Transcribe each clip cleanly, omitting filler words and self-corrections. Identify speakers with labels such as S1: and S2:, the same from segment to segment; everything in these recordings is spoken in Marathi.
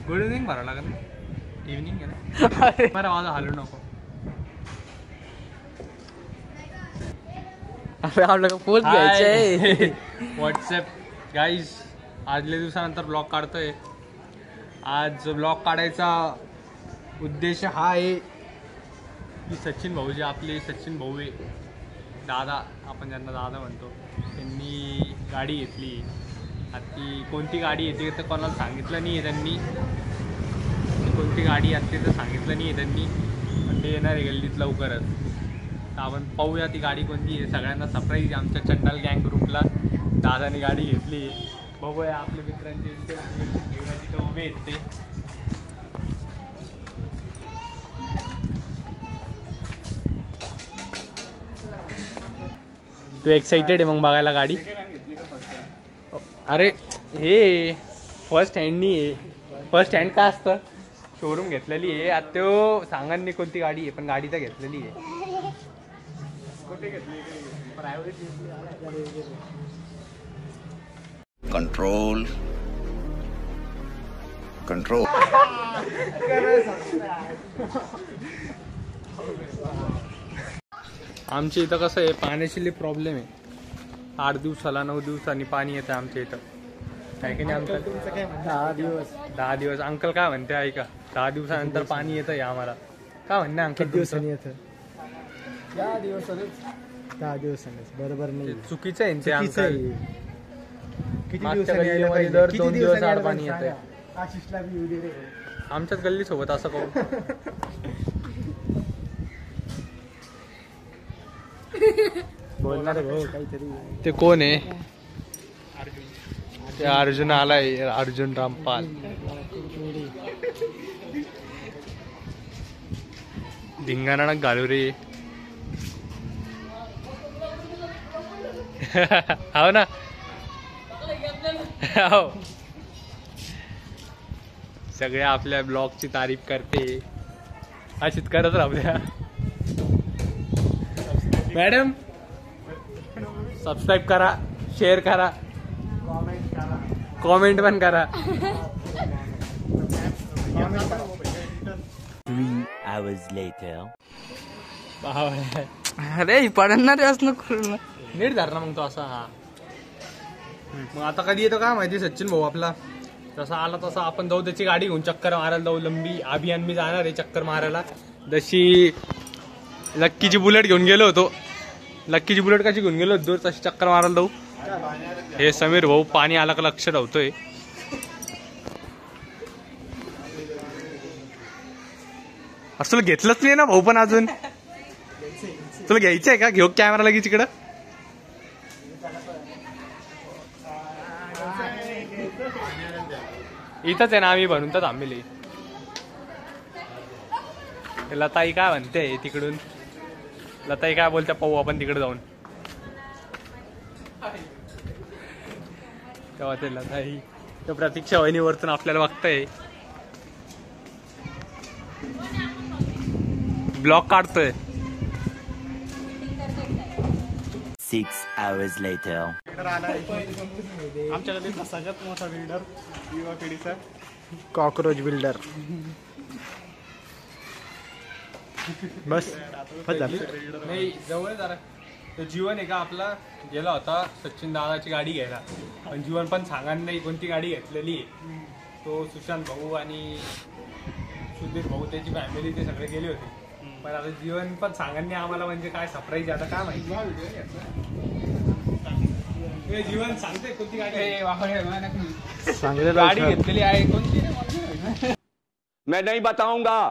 S1: गुड इव्हनिंग भरावं लागेल ना. इव्हनिंग आहे ना. बरं माझा हालू नको.
S2: आपल्याला पोस्ट घ्यायचे.
S1: व्हॉट्सअप गाईज, आजल्या दिवसानंतर ब्लॉग काढतोय. आज ब्लॉग काढायचा उद्देश हा आहे की सचिन भाऊ जे आपले सचिन भाऊ आहे, दादा, आपण ज्यांना दादा म्हणतो, त्यांनी गाडी घेतली. आता ती कोणती गाडी येते तर कोणाला सांगितलं नाही आहे त्यांनी. कोणती गाडी असते तर सांगितलं नाही आहे त्यांनी, पण ते येणार आहे गल्लीत लवकरच. तर आपण पाहूया ती गाडी कोणती आहे. सगळ्यांना सरप्राईज आहे. आमच्या चंडाल गँग ग्रुपला दादाने गाडी घेतली. बघूया आपल्या मित्रांचे तिथं उभे आहेत ते. तू एक्साइटेड आहे मग बघायला गाडी? अरे हे फर्स्ट हँडनी आहे. फर्स्ट हँड का असतं? शोरूम घेतलेली आहे. आता तो सांगा नाही कोणती गाडी आहे, पण गाडी तर घेतलेली आहे.
S3: Control control.
S1: आमच्या इथं कसं आहे, पाण्याची लई प्रॉब्लेम आहे. 8 दिवसाला 9 दिवसांनी पाणी येतं आमच्या इथं, काय की नाही अंकल? 10 दिवस. अंकल काय म्हणते ऐका, 10 दिवसानंतर पाणी येतं या आम्हाला. काय म्हणणं अंकल?
S2: दिवसांनी येतं. 10 दिवसांनी बरोबर नाही.
S1: चुकीचं आहे ते अंकल.
S2: किती
S1: मागच्या
S2: दिवसांनी
S1: गल्लीमध्ये दर 2 दिवस आड पाणी येतंय.
S2: आशिषला बी येऊ दे रे.
S1: आमच्याच गल्ली सोबत असं करू.
S2: बोलणार भाऊ काहीतरी.
S1: ते कोण आहे? ते अर्जुन आलाय, अर्जुन रामपाल. धिंगाणा घालू रे. हो ना. हो, सगळे आपल्या ब्लॉगची तारीफ करते. अशीच करत राहूया. मॅडम सबस्क्राईब करा, शेअर करा, कॉमेंट पण करा.
S4: 3 hours later.
S2: अरे पडणार असं नको.
S1: नीट धर ना मग तो असा. हा मग आता कधी येतो काय माहिती सचिन भाऊ आपला. जसा आला तसा आपण जाऊ, त्याची गाडी घेऊन चक्कर मारायला जाऊ. लंबी अभियान मी जाणार आहे चक्कर मारायला. जशी लक्कीची बुलेट घेऊन गेलो होतो, लक्कीची बुलेट कशी घेऊन गेलो होतो तशी चक्कर मारायला जाऊ. हे समीर भाऊ पाणी आला का लक्ष ठेवतोय. असं तुला घेतलंच नाही ना भाऊ पण अजून? तुला घ्यायचंय का? घेऊ कॅमेरा लगेच इकडं. इथंच आहे ना आम्ही बनून तर थांबले. लताई काय म्हणते तिकडून? लताई काय बोलते पाहू आपण तिकडे जाऊन. तेव्हा ते लताई तो प्रतीक्षा वहिनीवरतून आपल्याला बघताय. ब्लॉग काढतोय.
S4: 6 hours later.
S5: आमच्या गल्लीतला सगळ्यात मोठा बिल्डर युवा पिढीचा
S2: कॉकरोच बिल्डर. बस
S1: नाही जवळ जरा. तो जीवन आहे का आपला गेला होता सचिन दादाची गाडी घ्यायला, पण जीवन पण सांगा नाही कोणती गाडी घेतलेली आहे. तो सुशांत भाऊ आणि सुधीर भाऊ त्याची फॅमिली ते सगळे गेले होते. पण आता जीवन पण सांगा नाही आम्हाला, म्हणजे काय सरप्राईज आता काय माहिती. जीवन सांगते कोणती गाडी गाडी घेतलेली आहे कोणती.
S3: मैं नहीं बताऊंगा.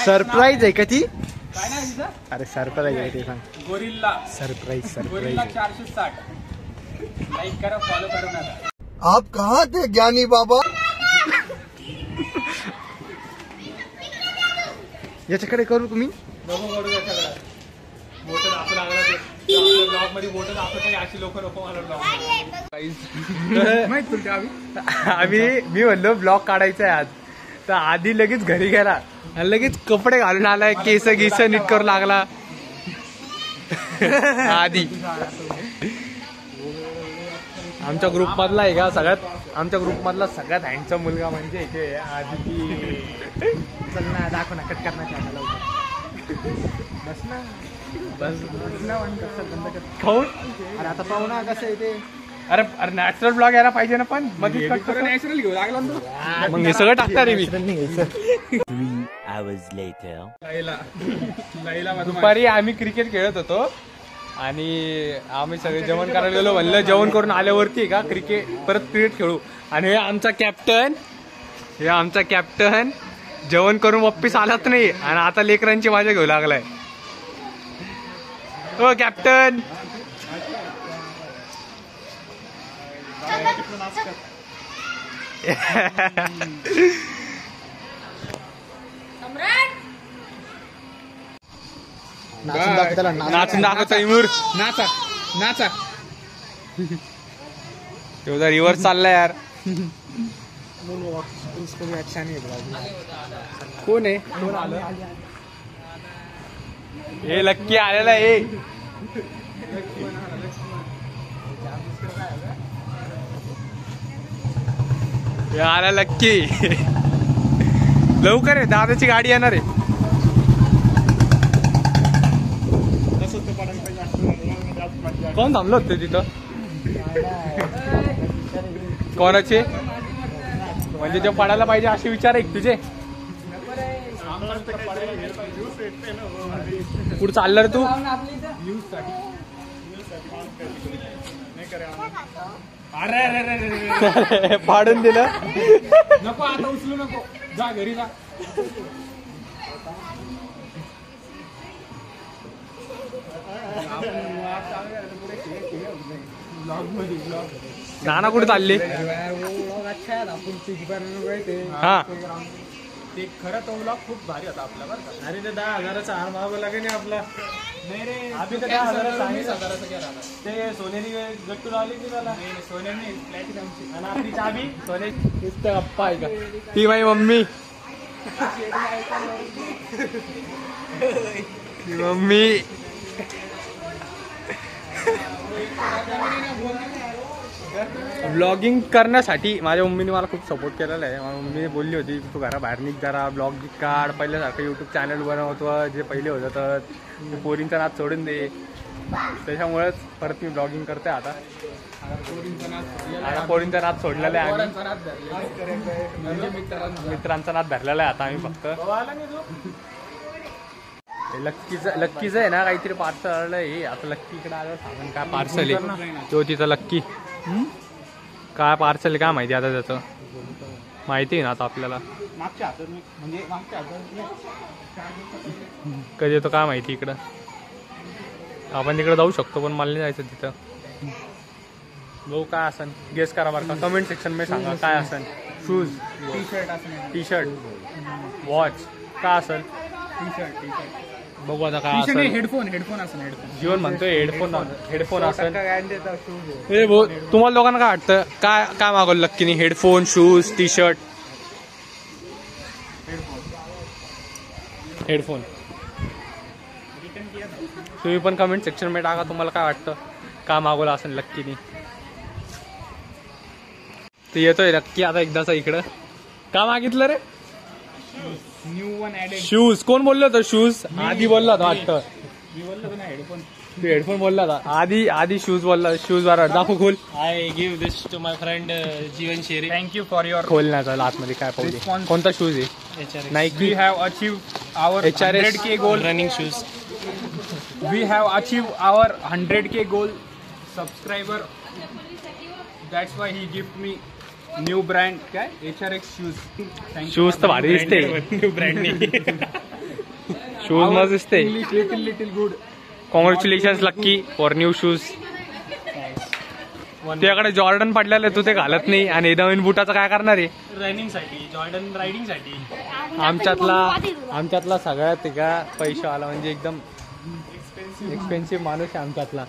S2: सरप्राईज आहे का ती?
S1: काय ना तिथं?
S2: अरे सरप्राईज आहे ते सांग.
S1: गोरिल्ला.
S2: Surprise
S1: gorilla 460. लाईक करा, फॉलो करू नका.
S6: आप कहाँ थे ज्ञानी बाबा?
S2: याच्याकडे करू तुम्ही.
S1: नको करू त्याच्याकडे. मोठं दाखवू लागला ते आपल्या ब्लॉग मध्ये मोठं दाखवत नाही. अशी लोक नको मला ब्लॉग. आम्ही मी म्हणलो ब्लॉग काढायचा आहे आज, तर आधी लगेच घरी गेला आणि लगेच कपडे घालून आलाय. केस गिस नीट करू लागला आधी. आमच्या ग्रुप मधला आहे का सगळ्यात आमच्या ग्रुपमधला सगळ्यात हँडसम मुलगा म्हणजे इथे आदिती.
S2: चल ना दाखव ना कट करणार चॅनल
S1: बस ना बस
S2: ना बंद कर.
S1: खाऊन.
S2: अरे आता पाहू ना कसं आहे ते.
S1: अरे अरे नॅचरल ब्लॉग यायला पाहिजे ना पण मध्ये
S5: नॅचरल घेऊ लागला
S1: मग हे सगळं टाकणार आहे मी.
S4: 3 hours later.
S1: दुपारी आम्ही क्रिकेट खेळत होतो आणि आम्ही सगळे जेवण करायला गेलो. म्हणलं जेवण करून आल्यावरती का परत क्रिकेट खेळू. आणि हे आमचा कॅप्टन जेवण करून वापिस आलाच नाही आणि आता लेकरांची मजा घेऊ लागलाय. हो कॅप्टन. नाचून दाखवतो इमूर.
S5: नाचा
S1: तेवढा रिव्हर्स चाललाय यार. कोण आहे हे लक्की आलेला आहे. आला लक्की. लवकर आहे दादाची गाडी येणार आहे. कोण थांबलो होते तिथं. कोणाचे म्हणजे जे पडायला पाहिजे असे विचार आहे तुझे. कुठं चाललं रे तू. अरे पाडून दिलं.
S5: नको आता उचलू नको. जा घरी जा.
S1: नाना कुठे चालले. हा
S5: ते खरं तो ब्लॉग खूप भारी होता आपला बरं का. अरे ते 10,000चा हार मागवला लागेल नाही आपला. नाही रे आम्ही तर 10,000चा केला. ते सोनेरी गट्टू लावली ती त्याला. सोन्याने प्लॅटिनमची. आणि आपली चाबी सोने गप्पा आहे का.
S1: ती माझी मम्मी. मम्मी ब्लॉगिंग करण्यासाठी माझ्या मम्मीने मला खूप सपोर्ट केलेला आहे. माझ्या मम्मीने बोलली होती की तू घराबाहेर निघ जरा ब्लॉग काढ. पहिल्यासारखं यूट्यूब चॅनल बनवतो जे पहिले होतं तर पोरींचा नाच सोडून दे. त्याच्यामुळेच परत मी ब्लॉगिंग करते आता. पोरींचा नाच सोडलेला आहे आम्ही. मित्रांचा नाच धरलेला आहे आता आम्ही फक्त. लक्कीचं आहे ना काहीतरी पार्सल आलं आहे. आता लक्की इकडे आलं सांगून काय पार्सल आहे. तो तिथं लक्की काय पार्सल आहे काय माहिती आता त्याचं. माहिती आहे ना आता आपल्याला. कधी येतो काय माहिती इकडं. आपण तिकडे जाऊ शकतो पण मला नाही जायचं तिथं. भाऊ काय असन गेस करा बरं का. कमेंट सेक्शन मध्ये सांगा काय असन. शूज टी शर्ट वॉच काय असेल. बघू आता काय असेल.
S5: हेडफोन असेल.
S1: जीवन म्हणतोय हेडफोन असेल. तुम्हाला लोकांना काय वाटतं काय मागवलं लक्कीने. Headphone shoes T shirt. Headphone. तुम्ही पण कमेंट सेक्शन मध्ये टाका तुम्हाला काय वाटतं काय मागवलं असेल लक्कीने. ते येतोय लक्की आता एकदाचा इकडं. का मागितलं रे.
S5: New one added.
S1: शूज कोण बोललो होतं. शूज आधी बोलला होता वाटतं.
S5: मी बोललो ना हेडफोन.
S1: तू हेडफोन बोलला होता आधी शूज बोलला. शूज बरोबर दाखव खोल.
S5: I give this to my friend Jeevan Sheri. Thank you for your
S1: खोलण्याचा आतमध्ये काय पाहिजे. कोणता शूज आहे. Nike.
S5: We have achieve our 100K goal.
S1: Running shoes.
S5: We have achieve our 100K goal subscriber. That's why he gift me new brand काय HRX शूज.
S1: शूज तर भारी दिसते.
S5: न्यू ब्रँड
S1: शूज मस्त दिसते.
S5: Little good.
S1: Congratulations lucky for new shoes. तुझ्याकडे जॉर्डन पडलेलं तू ते घालत नाही आणि नवीन बुटाचं काय करणार आहे.
S5: रनिंग साठी जॉर्डन रायडिंग साठी.
S1: आमच्यातला सगळ्यात का पैशावाला म्हणजे एकदम एक्सपेन्सिव्ह माणूस आहे आमच्यातला.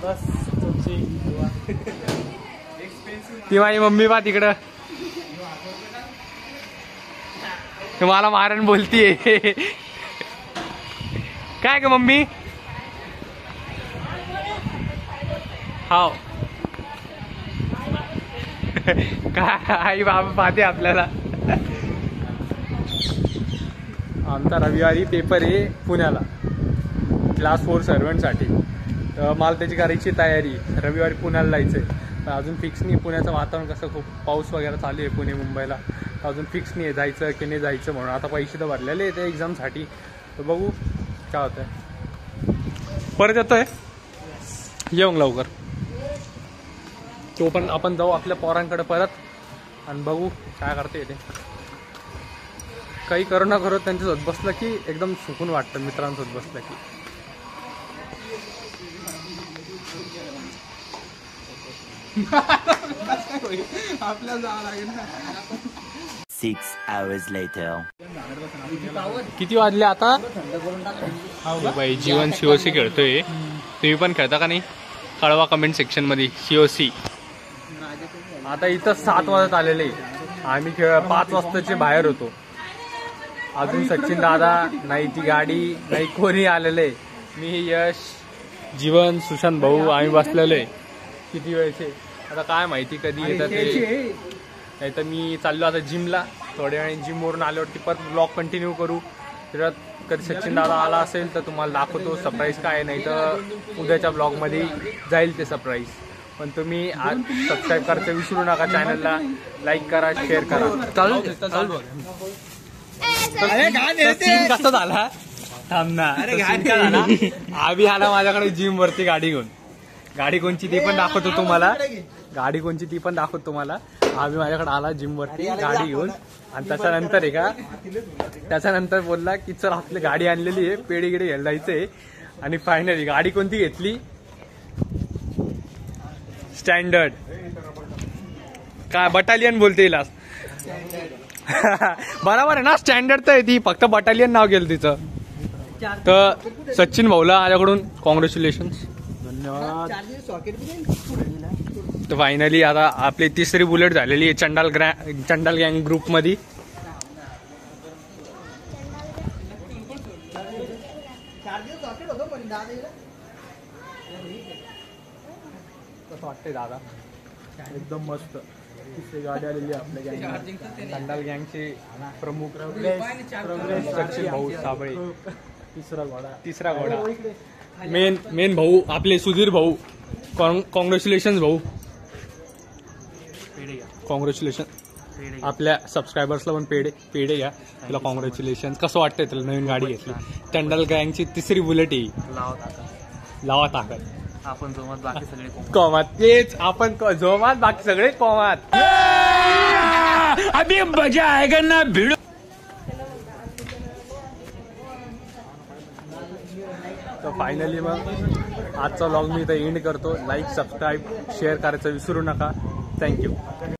S5: बस
S1: ती माझी मम्मी बा तिकडं. मला मारण बोलतीये. काय ग मम्मी. हाव काय आई बाबा पाहते आपल्याला. आमचा रविवारी पेपर आहे पुण्याला क्लास 4 सर्वंटसाठी. तर मला त्याची करायची तयारी. रविवारी पुण्याला जायचं आहे तर अजून फिक्स नाही. पुण्याचं वातावरण कसं खूप पाऊस वगैरे चालू आहे पुणे मुंबईला. अजून फिक्स नाही आहे जायचं की नाही जायचं म्हणून. आता पैसे तर भरलेले आहे त्या एक्झामसाठी. तर बघू काय होतं आहे. परत येतोय येऊ लवकर. तो पण आपण जाऊ आपल्या पोरांकडे परत आणि बघू काय करते ते. काही करू ना करू त्यांच्यासोबत बसलं की एकदम सुकून वाटतं मित्रांसोबत बसलं की.
S2: आपल्याला जावं लागेल ना.
S4: 6 hours later.
S1: किती वाजले आता. बाई जीवन COC खेळतोय. तुम्ही पण खेळता का नाही कळवा कमेंट सेक्शन मध्ये. COC आता इथं 7 वाजत आलेले. आम्ही 5 वाजताचे बाहेर होतो. अजून सचिन दादा नाही ती गाडी नाही कोणी आलेले. मी यश जीवन सुशांत भाऊ आम्ही बसलेले. किती वेळचे आता काय माहिती कधी येतात ते. नाही तर मी चाललो आता जिमला. थोड्या वेळाने जिमवरून आल्यावरती परत ब्लॉग कंटिन्यू करू. तर कधी सचिन दादा आला असेल तर तुम्हाला दाखवतो सरप्राईज काय. नाही तर उद्याच्या ब्लॉगमध्ये जाईल ते सरप्राईज. पण तुम्ही आज सबस्क्राईब करायचं विसरू नका. चॅनलला लाईक करा शेअर करा. चालू कसा झाला थांब ना. झाला आम्ही आला माझ्याकडे जिम वरती गाडी घेऊन. गाडी कोणची ती पण दाखवतो तुम्हाला. गाडी कोणची ती पण दाखवतो तुम्हाला. आम्ही माझ्याकडे आला जिम वरती गाडी घेऊन. आणि त्याच्यानंतर आहे का त्याच्यानंतर बोलला की चल आपली गाडी आणलेली आहे पेढे गिडे घ्यायला जायचंय. आणि फायनली गाडी कोणती घेतली. स्टँडर्ड काय बटालियन बोलते हिला. बरोबर आहे ना स्टँडर्ड तर आहे ती. फक्त बटालियन नाव गेलं तिचं. तर सचिन भाऊला माझ्याकडून कॉंग्रॅच्युलेशन्स. धन्यवाद. तर फायनली आता आपली 3री बुलेट झालेली आहे चंडाल गँग ग्रुप मध्ये. कसं वाटतंय दादा. एकदम मस्त 3री गाडी आलेली आहे आपल्या गँग. चंडाल गँगचे प्रमुख सचिन भाऊ साबळे. तिसरा घोडा मेन भाऊ आपले सुधीर भाऊ. कॉंग्रॅच्युलेशन भाऊ. कॉंग्रॅच्युलेशन आपल्या सबस्क्रायबर्सला पण पेढे घ्या. तुला कॉंग्रॅच्युलेशन. कसं वाटतंय तुला नवीन गाडी घेतली. चंडाल गँगची 3री बुलेट आहे. लावा ताकद.
S5: आपण जोमात बाकी सगळे
S1: कोमात. तेच आपण जोमात बाकी सगळे कोमात.
S4: अभी मजा आएगा ना भिड़ो.
S1: तर फायनली मग आजचा व्लॉग मी इथं एंड करतो. लाईक सबस्क्राईब शेअर करायचं विसरू नका. थँक्यू.